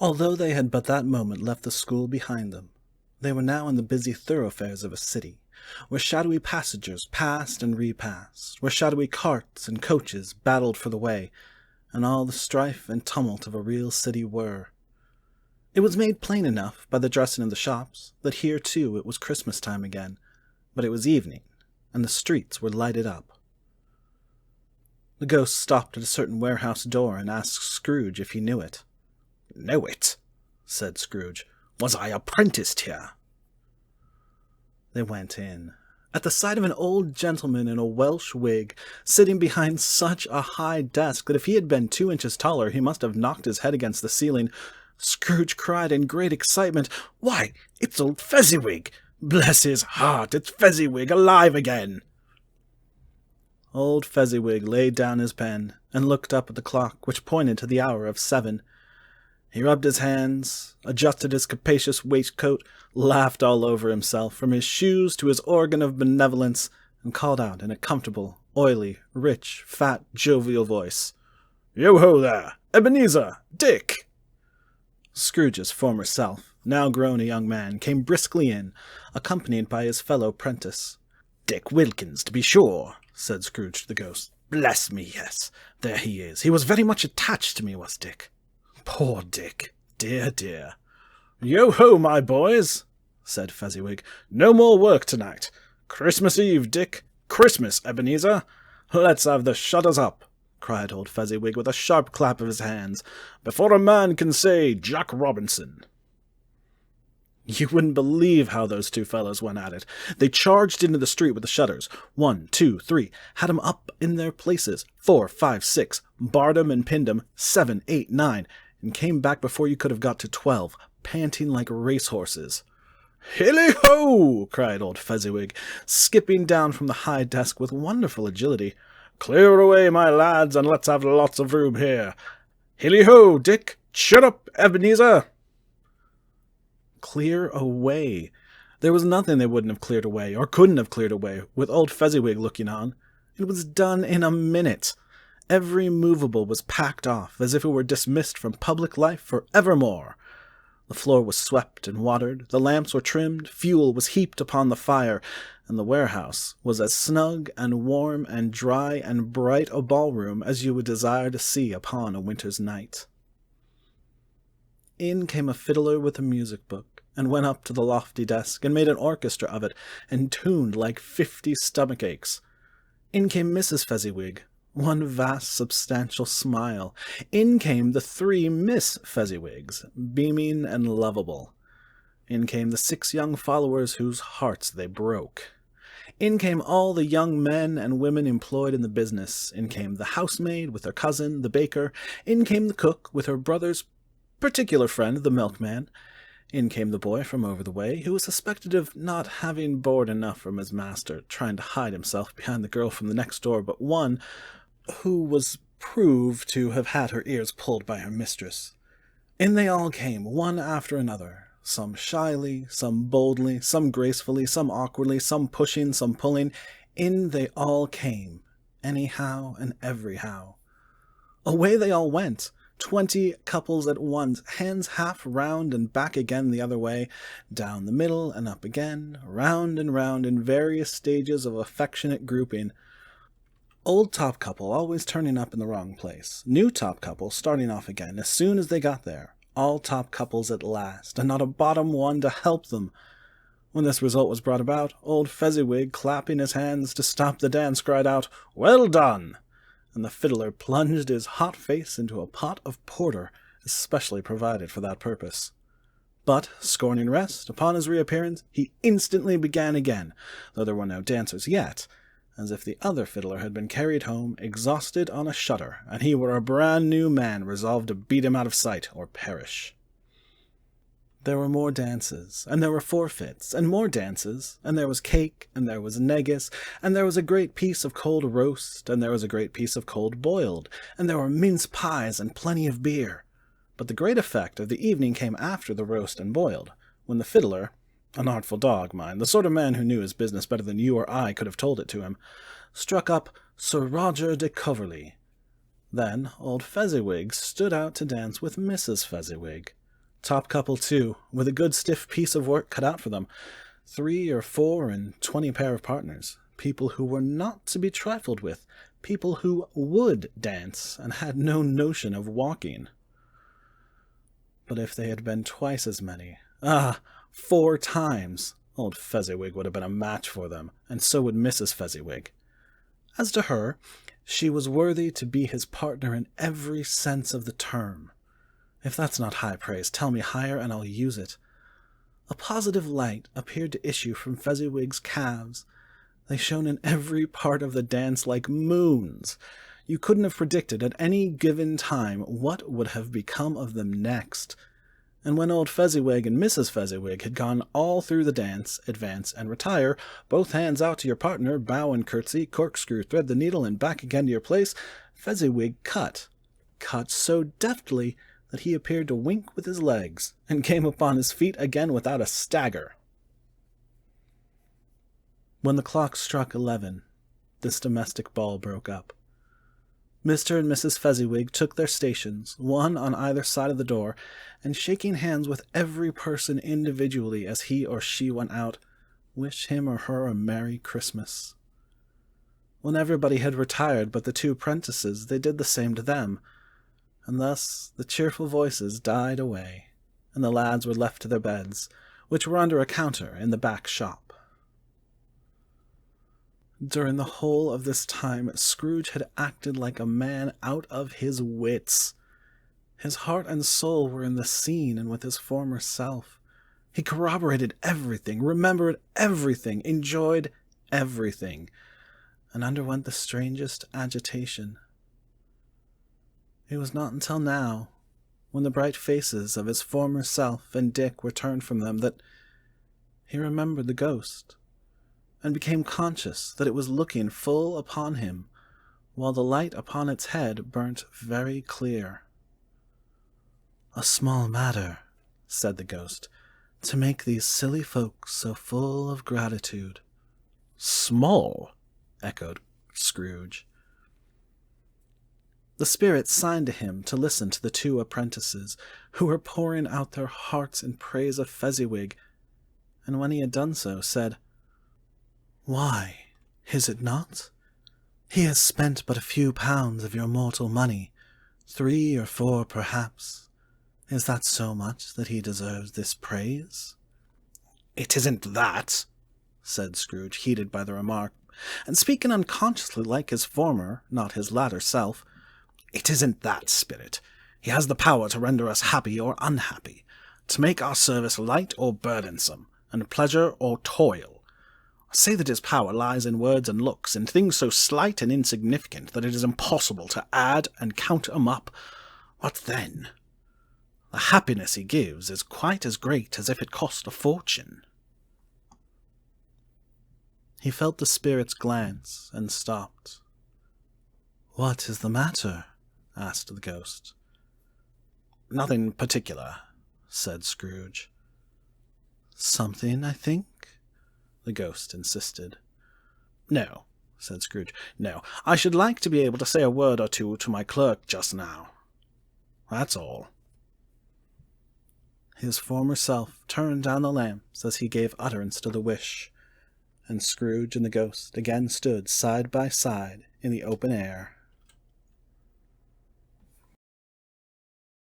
Although they had but that moment left the school behind them, they were now in the busy thoroughfares of a city, where shadowy passengers passed and repassed, where shadowy carts and coaches battled for the way, and all the strife and tumult of a real city were. It was made plain enough by the dressing of the shops that here too it was Christmas time again, but it was evening, and the streets were lighted up. The ghost stopped at a certain warehouse door and asked Scrooge if he knew it. "Know it," said Scrooge. "Was I apprenticed here?" They went in. At the sight of an old gentleman in a Welsh wig, sitting behind such a high desk that if he had been 2 inches taller he must have knocked his head against the ceiling, Scrooge cried in great excitement, "Why, it's old Fezziwig! Bless his heart, it's Fezziwig alive again!" Old Fezziwig laid down his pen and looked up at the clock, which pointed to the hour of 7. He rubbed his hands, adjusted his capacious waistcoat, laughed all over himself, from his shoes to his organ of benevolence, and called out in a comfortable, oily, rich, fat, jovial voice, "Yo-ho there! Ebenezer! Dick!" Scrooge's former self, now grown a young man, came briskly in, accompanied by his fellow prentice. "Dick Wilkins, to be sure," said Scrooge to the ghost. "Bless me, yes, there he is. He was very much attached to me, was Dick. Poor Dick, dear, dear." "Yo-ho, my boys," said Fezziwig. "No more work tonight. Christmas Eve, Dick. Christmas, Ebenezer. Let's have the shutters up," cried old Fezziwig with a sharp clap of his hands, "before a man can say Jack Robinson." You wouldn't believe how those two fellows went at it. They charged into the street with the shutters. 1, 2, 3, had 'em up in their places. 4, 5, 6, barred 'em and pinned 'em. 7, 8, 9, and came back before you could have got to 12, panting like racehorses. "Hilly-ho!" cried old Fezziwig, skipping down from the high desk with wonderful agility. "Clear away, my lads, and let's have lots of room here. Hilly-ho, Dick! Shut up, Ebenezer!" Clear away. There was nothing they wouldn't have cleared away, or couldn't have cleared away, with old Fezziwig looking on. It was done in a minute. Every movable was packed off, as if it were dismissed from public life for evermore. The floor was swept and watered, the lamps were trimmed, fuel was heaped upon the fire, and the warehouse was as snug and warm and dry and bright a ballroom as you would desire to see upon a winter's night. In came a fiddler with a music book, and went up to the lofty desk, and made an orchestra of it, and tuned like 50 stomach-aches. In came Mrs. Fezziwig, one vast substantial smile. In came the 3 Miss Fezziwigs, beaming and lovable. In came the 6 young followers whose hearts they broke. In came all the young men and women employed in the business. In came the housemaid with her cousin, the baker. In came the cook with her brother's particular friend, the milkman. In came the boy from over the way, who was suspected of not having board enough from his master, trying to hide himself behind the girl from the next door but one, who was proved to have had her ears pulled by her mistress. In they all came, one after another, some shyly, some boldly, some gracefully, some awkwardly, some pushing, some pulling. In they all came, anyhow and everyhow. Away they all went, 20 couples at once, hands half round and back again the other way, down the middle and up again, round and round in various stages of affectionate grouping. Old top couple always turning up in the wrong place, new top couple starting off again as soon as they got there, all top couples at last, and not a bottom one to help them. When this result was brought about, old Fezziwig, clapping his hands to stop the dance, cried out, "Well done!" and the fiddler plunged his hot face into a pot of porter, especially provided for that purpose. But, scorning rest, upon his reappearance, he instantly began again, though there were no dancers yet, as if the other fiddler had been carried home, exhausted on a shutter, and he were a brand-new man resolved to beat him out of sight or perish. There were more dances, and there were forfeits, and more dances, and there was cake, and there was negus, and there was a great piece of cold roast, and there was a great piece of cold boiled, and there were mince pies and plenty of beer. But the great effect of the evening came after the roast and boiled, when the fiddler, an artful dog, mind, the sort of man who knew his business better than you or I could have told it to him, struck up Sir Roger de Coverley. Then old Fezziwig stood out to dance with Mrs. Fezziwig. Top couple, too, with a good stiff piece of work cut out for them. 3 or 4 and 20 pair of partners. People who were not to be trifled with. People who would dance and had no notion of walking. But if they had been twice as many, 4 times, old Fezziwig would have been a match for them, and so would Mrs. Fezziwig. As to her, she was worthy to be his partner in every sense of the term. If that's not high praise, tell me higher and I'll use it. A positive light appeared to issue from Fezziwig's calves. They shone in every part of the dance like moons. You couldn't have predicted at any given time what would have become of them next. And when old Fezziwig and Mrs. Fezziwig had gone all through the dance, advance, and retire, both hands out to your partner, bow and curtsy, corkscrew, thread the needle, and back again to your place, Fezziwig cut so deftly that he appeared to wink with his legs, and came upon his feet again without a stagger. When the clock struck 11, this domestic ball broke up. Mr. and Mrs. Fezziwig took their stations, one on either side of the door, and shaking hands with every person individually as he or she went out, wished him or her a Merry Christmas. When everybody had retired but the 2 apprentices, they did the same to them, and thus the cheerful voices died away, and the lads were left to their beds, which were under a counter in the back shop. During the whole of this time, Scrooge had acted like a man out of his wits. His heart and soul were in the scene and with his former self. He corroborated everything, remembered everything, enjoyed everything, and underwent the strangest agitation. It was not until now, when the bright faces of his former self and Dick were turned from them, that he remembered the ghost, and became conscious that it was looking full upon him, while the light upon its head burnt very clear. "A small matter," said the ghost, "to make these silly folks so full of gratitude." "Small?" echoed Scrooge. The spirit signed to him to listen to the 2 apprentices, who were pouring out their hearts in praise of Fezziwig, and when he had done so, said, "Why, is it not? He has spent but a few pounds of your mortal money, 3 or 4 perhaps. Is that so much that he deserves this praise?" "It isn't that," said Scrooge, heated by the remark, and speaking unconsciously like his former, not his latter self. "It isn't that, Spirit. He has the power to render us happy or unhappy, to make our service light or burdensome, and pleasure or toil. Say that his power lies in words and looks, in things so slight and insignificant that it is impossible to add and count 'em up. What then? The happiness he gives is quite as great as if it cost a fortune." He felt the spirit's glance, and stopped. "What is the matter?" asked the ghost. "Nothing particular," said Scrooge. "Something, I think?" the ghost insisted. "No," said Scrooge. "No. I should like to be able to say a word or 2 to my clerk just now. That's all." His former self turned down the lamps as he gave utterance to the wish, and Scrooge and the ghost again stood side by side in the open air.